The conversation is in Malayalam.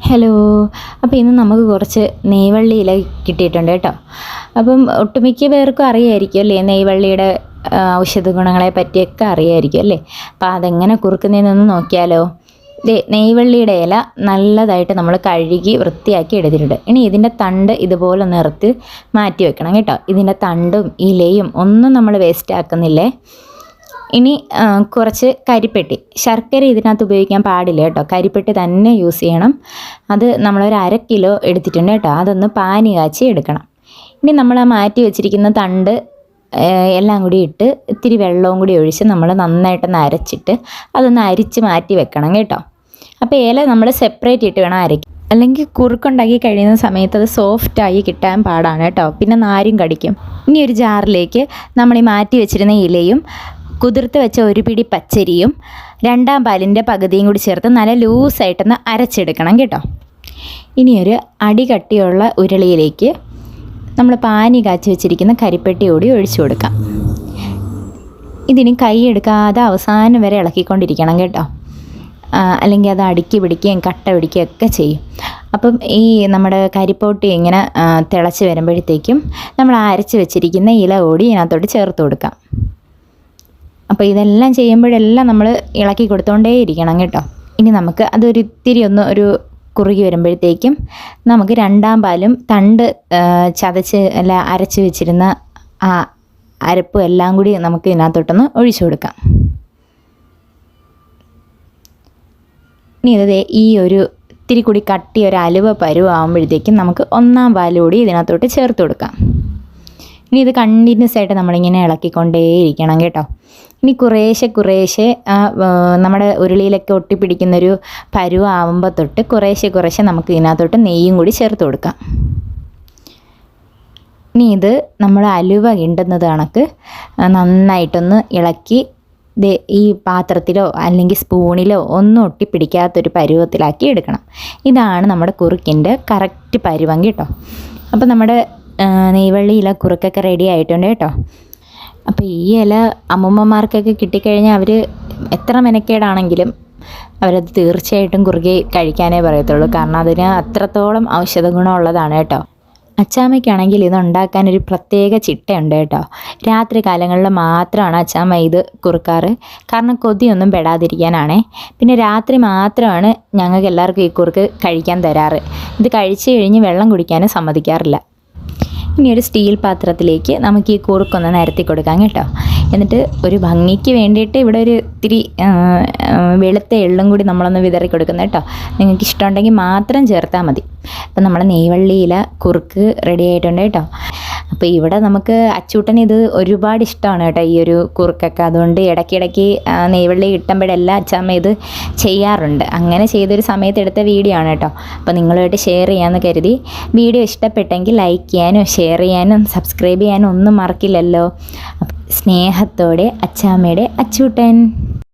ഹലോ. അപ്പോൾ ഇന്ന് നമുക്ക് കുറച്ച് നെയ്വള്ളി ഇല കിട്ടിയിട്ടുണ്ട് കേട്ടോ. അപ്പം ഒട്ടുമിക്ക പേർക്കും അറിയായിരിക്കും അല്ലേ, നെയ്വള്ളിയുടെ ഔഷധ ഗുണങ്ങളെ പറ്റിയൊക്കെ അറിയായിരിക്കും അല്ലേ. അപ്പോൾ അതെങ്ങനെ കുറുക്കുന്നതെന്നൊന്ന് നോക്കിയാലോ. നെയ്വള്ളിയുടെ ഇല നല്ലതായിട്ട് നമ്മൾ കഴുകി വൃത്തിയാക്കി എടുത്തിട്ടുണ്ട്. ഇനി ഇതിൻ്റെ തണ്ട് ഇതുപോലെ നിറുത്ത് മാറ്റി വെക്കണം കേട്ടോ. ഇതിൻ്റെ തണ്ടും ഇലയും ഒന്നും നമ്മൾ വേസ്റ്റ് ആക്കുന്നില്ലേ. ഇനി കുറച്ച് കരിപ്പെട്ടി, ശർക്കര ഇതിനകത്ത് ഉപയോഗിക്കാൻ പാടില്ല കേട്ടോ. കരിപ്പെട്ടി തന്നെ യൂസ് ചെയ്യണം. അത് നമ്മളൊരു 1/2 കിലോ എടുത്തിട്ടുണ്ട് കേട്ടോ. അതൊന്ന് പാനി കാച്ചി എടുക്കണം. ഇനി നമ്മൾ ആ മാറ്റി വെച്ചിരിക്കുന്ന തണ്ട് എല്ലാം കൂടി ഇട്ട് ഇത്തിരി വെള്ളവും കൂടി ഒഴിച്ച് നമ്മൾ നന്നായിട്ടൊന്ന് അരച്ചിട്ട് അതൊന്ന് അരിച്ച് മാറ്റി വെക്കണം കേട്ടോ. അപ്പോൾ ഇല നമ്മൾ സെപ്പറേറ്റ് ഇട്ട് വേണം അരയ്ക്കാൻ, അല്ലെങ്കിൽ കുറുക്കുണ്ടാക്കി കഴിയുന്ന സമയത്ത് അത് സോഫ്റ്റായി കിട്ടാൻ പാടാണ് കേട്ടോ. പിന്നെ നാരും കടിക്കും. ഇനി ഒരു ജാറിലേക്ക് നമ്മൾ ഈ മാറ്റി വെച്ചിരുന്ന ഇലയും കുതിർത്ത് വെച്ച ഒരു പിടി പച്ചരിയും 2 പാലിൻ്റെ പകുതിയും കൂടി ചേർത്ത് നല്ല ലൂസായിട്ടൊന്ന് അരച്ചെടുക്കണം കേട്ടോ. ഇനി ഒരു അടി കട്ടിയുള്ള ഉരുളിയിലേക്ക് നമ്മൾ പാനി കാച്ചി വെച്ചിരിക്കുന്ന കരിപ്പെട്ടി കൂടി ഒഴിച്ചു കൊടുക്കാം. ഇതിന് കൈ എടുക്കാതെ അവസാനം വരെ ഇളക്കിക്കൊണ്ടിരിക്കണം കേട്ടോ, അല്ലെങ്കിൽ അത് അടുക്കി പിടിക്കുകയും കട്ട പിടിക്കുകയും ഒക്കെ ചെയ്യും. അപ്പം ഈ നമ്മുടെ കരിപ്പോട്ടി ഇങ്ങനെ തിളച്ച് വരുമ്പോഴത്തേക്കും നമ്മൾ അരച്ച് വെച്ചിരിക്കുന്ന ഇല കൂടി ഇതിനകത്തോട്ട് ചേർത്ത് കൊടുക്കാം. അപ്പോൾ ഇതെല്ലാം ചെയ്യുമ്പോഴെല്ലാം നമ്മൾ ഇളക്കി കൊടുത്തുകൊണ്ടേ ഇരിക്കണം കേട്ടോ. ഇനി നമുക്ക് അതൊരു ഇത്തിരി ഒരു കുറുകി വരുമ്പോഴത്തേക്കും നമുക്ക് 2 പാലും തണ്ട് ചതച്ച് അല്ല അരച്ച് വെച്ചിരുന്ന ആ അരപ്പും എല്ലാം കൂടി നമുക്ക് ഇതിനകത്തോട്ടൊന്ന് ഒഴിച്ചു കൊടുക്കാം. ഇനി ഇത് ഈ ഒരു ഇത്തിരി കൂടി കട്ടി ഒരു അലുവ പരുവാകുമ്പോഴത്തേക്കും നമുക്ക് 1 പാൽ കൂടി ഇതിനകത്തോട്ട് ചേർത്ത് കൊടുക്കാം. ഇനി ഇത് കണ്ടിന്യൂസ് ആയിട്ട് നമ്മളിങ്ങനെ ഇളക്കിക്കൊണ്ടേയിരിക്കണം കേട്ടോ. ഇനി കുറേശ്ശെ നമ്മുടെ ഉരുളിയിലൊക്കെ ഒട്ടിപ്പിടിക്കുന്നൊരു പരുവാകുമ്പോൾ തൊട്ട് കുറേശ്ശെ നമുക്ക് ഇതിനകത്തോട്ട് നെയ്യും കൂടി ചേർത്ത് കൊടുക്കാം. ഇനി ഇത് നമ്മൾ അലുവ കിണ്ടുന്നത് കണക്ക് നന്നായിട്ടൊന്ന് ഇളക്കി ഈ പാത്രത്തിലോ അല്ലെങ്കിൽ സ്പൂണിലോ ഒന്നും ഒട്ടിപ്പിടിക്കാത്തൊരു പരുവത്തിലാക്കി എടുക്കണം. ഇതാണ് നമ്മുടെ കുറുക്കിൻ്റെ കറക്റ്റ് പരുവം കേട്ടോ. അപ്പോൾ നമ്മുടെ നെയ്വള്ളി ഇല കുറുക്കൊക്കെ റെഡി ആയിട്ടുണ്ട് കേട്ടോ. അപ്പോൾ ഈ ഇല അമ്മൂമ്മമാർക്കൊക്കെ കിട്ടിക്കഴിഞ്ഞാൽ അവർ എത്ര മെനക്കേടാണെങ്കിലും അവരത് തീർച്ചയായിട്ടും കുറുകെ കഴിക്കാനേ പറയത്തുള്ളൂ. കാരണം അതിന് അത്രത്തോളം ഔഷധ ഗുണമുള്ളതാണ് കേട്ടോ. അച്ചാമ്മയ്ക്കാണെങ്കിൽ ഇതുണ്ടാക്കാനൊരു പ്രത്യേക ചിട്ടയുണ്ട് കേട്ടോ. രാത്രി കാലങ്ങളിൽ മാത്രമാണ് അച്ചാമ്മ ഇത് കുറുക്കാറ്. കാരണം കൊതിയൊന്നും പെടാതിരിക്കാനാണേ. പിന്നെ രാത്രി മാത്രമാണ് ഞങ്ങൾക്ക് എല്ലാവർക്കും ഈ കുറുക്ക് കഴിക്കാൻ തരാറ്. ഇത് കഴിച്ച് കഴിഞ്ഞ് വെള്ളം കുടിക്കാനും സമ്മതിക്കാറില്ല. ഇനി ഒരു സ്റ്റീൽ പാത്രത്തിലേക്ക് നമുക്ക് ഈ കുറുക്കൊന്ന് നിരത്തി കൊടുക്കാം കേട്ടോ. എന്നിട്ട് ഒരു ഭംഗിക്ക് വേണ്ടിയിട്ട് ഇവിടെ ഒരു ഇത്തിരി വെളുത്ത എള്ളും കൂടി നമ്മളൊന്ന് വിതറി കൊടുക്കുന്നത് കേട്ടോ. നിങ്ങൾക്ക് ഇഷ്ടമുണ്ടെങ്കിൽ മാത്രം ചേർത്താൽ മതി. അപ്പം നമ്മുടെ നെയ്വള്ളി ഇല കുറുക്ക് റെഡി ആയിട്ടുണ്ട് കേട്ടോ. അപ്പോൾ ഇവിടെ നമുക്ക് അച്ചൂട്ടന് ഇത് ഒരുപാട് ഇഷ്ടമാണ് കേട്ടോ, ഈ ഒരു കുറുക്കൊക്കെ. അതുകൊണ്ട് ഇടയ്ക്കിടയ്ക്ക് നെയ്വള്ളി കിട്ടുമ്പോഴെല്ലാം അച്ചാമ്മ ഇത് ചെയ്യാറുണ്ട്. അങ്ങനെ ചെയ്തൊരു സമയത്ത് എടുത്ത വീഡിയോ ആണ് കേട്ടോ. അപ്പോൾ നിങ്ങളുമായിട്ട് ഷെയർ ചെയ്യാമെന്ന് കരുതി. വീഡിയോ ഇഷ്ടപ്പെട്ടെങ്കിൽ ലൈക്ക് ചെയ്യാനും ഷെയർ ചെയ്യാനും സബ്സ്ക്രൈബ് ചെയ്യാനും ഒന്നും മറക്കില്ലല്ലോ. സ്നേഹത്തോടെ അച്ചാമ്മയുടെ അച്ചൂട്ടൻ.